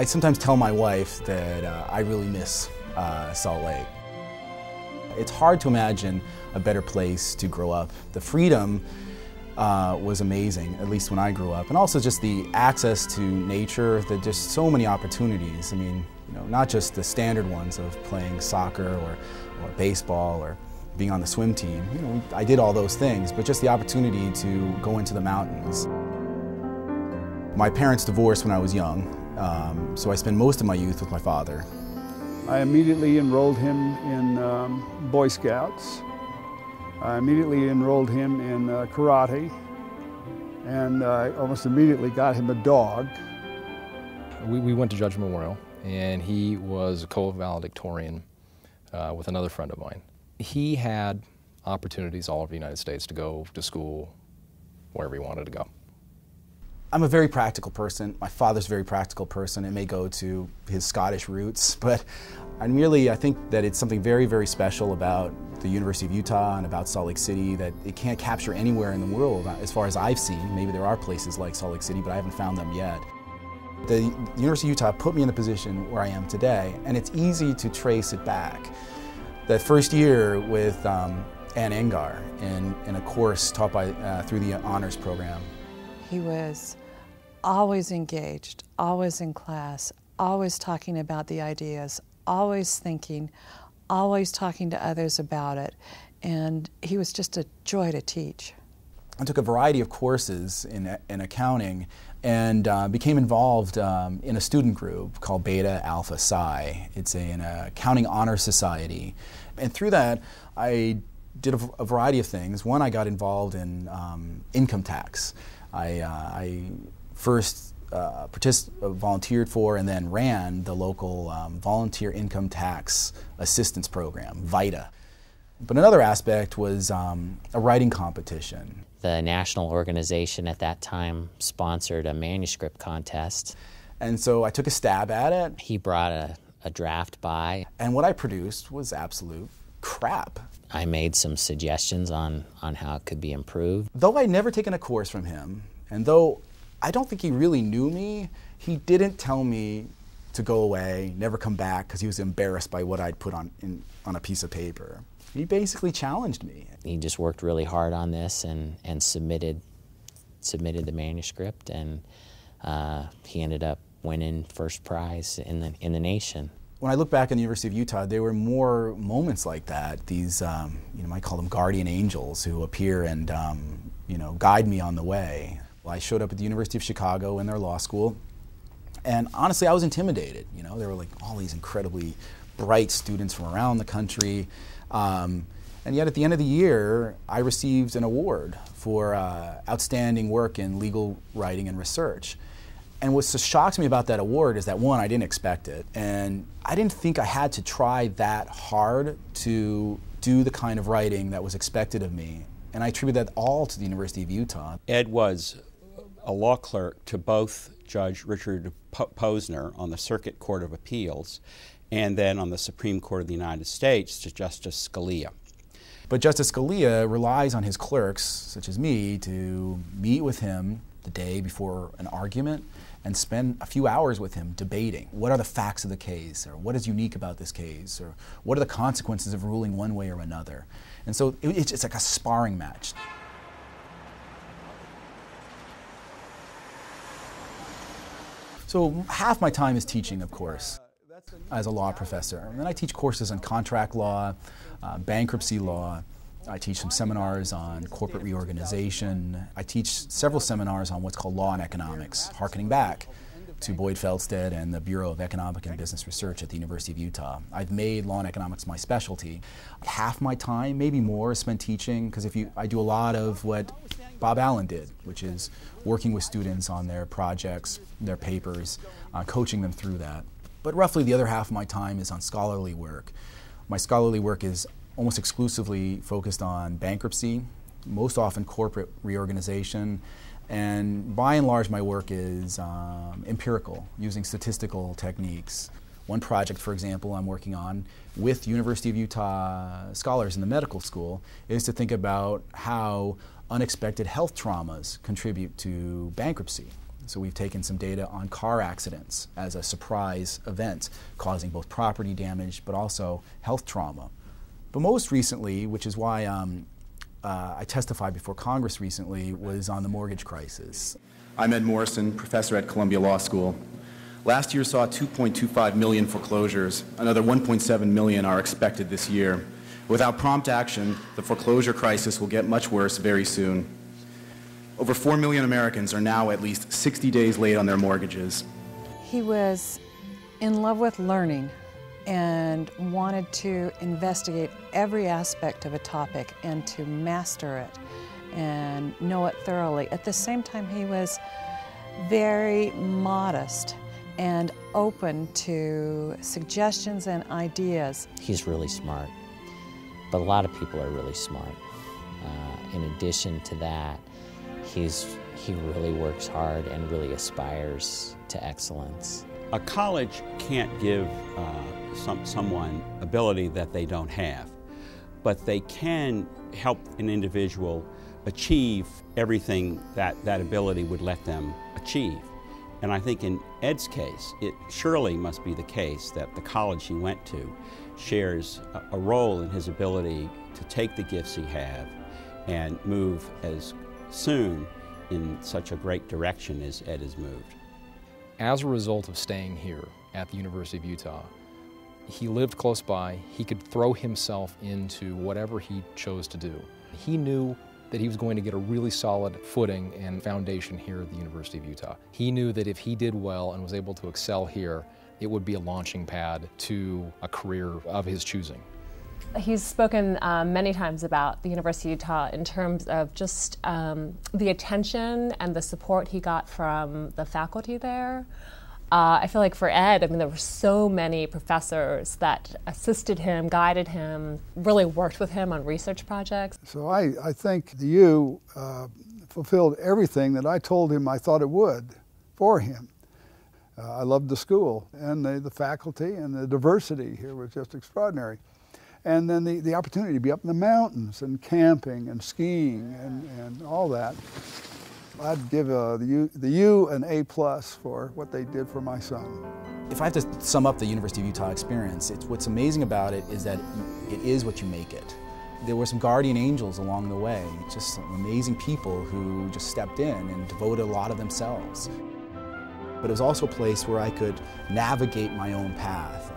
I sometimes tell my wife that I really miss Salt Lake. It's hard to imagine a better place to grow up. The freedom was amazing, at least when I grew up, and also just the access to nature, just so many opportunities. I mean, not just the standard ones of playing soccer or baseball or being on the swim team. I did all those things, but just the opportunity to go into the mountains. My parents divorced when I was young, so I spent most of my youth with my father. I immediately enrolled him in Boy Scouts. I immediately enrolled him in karate, and I almost immediately got him a dog. We went to Judge Memorial, and he was a co-valedictorian with another friend of mine. He had opportunities all over the United States to go to school wherever he wanted to go. I'm a very practical person. My father's a very practical person. It may go to his Scottish roots, but I think that it's something very, very special about the University of Utah and about Salt Lake City that it can't capture anywhere in the world as far as I've seen. Maybe there are places like Salt Lake City, but I haven't found them yet. The University of Utah put me in the position where I am today, and it's easy to trace it back. That first year with Ann Engar in a course taught through the honors program. He was always engaged, always in class, always talking about the ideas, always thinking, always talking to others about it, and he was just a joy to teach. I took a variety of courses in accounting and became involved in a student group called Beta Alpha Psi. It's an accounting honor society. And through that, I did a variety of things. One, I got involved in income tax. I first volunteered for and then ran the local volunteer income tax assistance program, VITA. But another aspect was a writing competition. The national organization at that time sponsored a manuscript contest. And so I took a stab at it. He brought a draft by. And what I produced was absolute crap. I made some suggestions on how it could be improved. Though I'd never taken a course from him, and though I don't think he really knew me, he didn't tell me to go away, never come back, because he was embarrassed by what I'd put on a piece of paper. He basically challenged me. He just worked really hard on this and submitted the manuscript, and he ended up winning first prize in the nation. When I look back on the University of Utah, there were more moments like that. These, you might call them guardian angels who appear and, guide me on the way. Well, I showed up at the University of Chicago in their law school, and honestly, I was intimidated. There were like all these incredibly bright students from around the country, and yet at the end of the year, I received an award for outstanding work in legal writing and research. And what shocks me about that award is that, one, I didn't expect it, and I didn't think I had to try that hard to do the kind of writing that was expected of me. And I attribute that all to the University of Utah. Ed was a law clerk to both Judge Richard Posner on the Circuit Court of Appeals and then on the Supreme Court of the United States to Justice Scalia. But Justice Scalia relies on his clerks, such as me, to meet with him the day before an argument and spend a few hours with him debating. What are the facts of the case, or what is unique about this case, or what are the consequences of ruling one way or another? And so it's like a sparring match. So half my time is teaching, of course, as a law professor. And then I teach courses on contract law, bankruptcy law. I teach some seminars on corporate reorganization. I teach several seminars on what's called law and economics, harkening back to Boyd Feldstead and the Bureau of Economic and Business Research at the University of Utah. I've made law and economics my specialty. Half my time, maybe more, is spent teaching, because I do a lot of what Bob Allen did, which is working with students on their projects, their papers, coaching them through that. But roughly the other half of my time is on scholarly work. My scholarly work is almost exclusively focused on bankruptcy, most often corporate reorganization, and by and large my work is empirical, using statistical techniques. One project, for example, I'm working on with University of Utah scholars in the medical school is to think about how unexpected health traumas contribute to bankruptcy. So we've taken some data on car accidents as a surprise event, causing both property damage but also health trauma. But most recently, which is why I testified before Congress recently, was on the mortgage crisis. I'm Ed Morrison, professor at Columbia Law School. Last year saw 2.25 million foreclosures. Another 1.7 million are expected this year. Without prompt action, the foreclosure crisis will get much worse very soon. Over 4 million Americans are now at least 60 days late on their mortgages. He was in love with learning and wanted to investigate every aspect of a topic and to master it and know it thoroughly. At the same time, he was very modest and open to suggestions and ideas. He's really smart, but a lot of people are really smart. In addition to that, he really works hard and really aspires to excellence. A college can't give someone ability that they don't have, but they can help an individual achieve everything that ability would let them achieve. And I think in Ed's case, it surely must be the case that the college he went to shares a role in his ability to take the gifts he has and move as soon in such a great direction as Ed has moved. As a result of staying here at the University of Utah, he lived close by. He could throw himself into whatever he chose to do. He knew that he was going to get a really solid footing and foundation here at the University of Utah. He knew that if he did well and was able to excel here, it would be a launching pad to a career of his choosing. He's spoken many times about the University of Utah in terms of just the attention and the support he got from the faculty there. I feel like for Ed, I mean, there were so many professors that assisted him, guided him, really worked with him on research projects. So I think the U fulfilled everything that I told him I thought it would for him. I loved the school, and the faculty, and the diversity here was just extraordinary. And then the opportunity to be up in the mountains and camping and skiing and all that. I'd give the U an A+ for what they did for my son. If I have to sum up the University of Utah experience, what's amazing about it is that it is what you make it. There were some guardian angels along the way, just some amazing people who just stepped in and devoted a lot of themselves. But it was also a place where I could navigate my own path.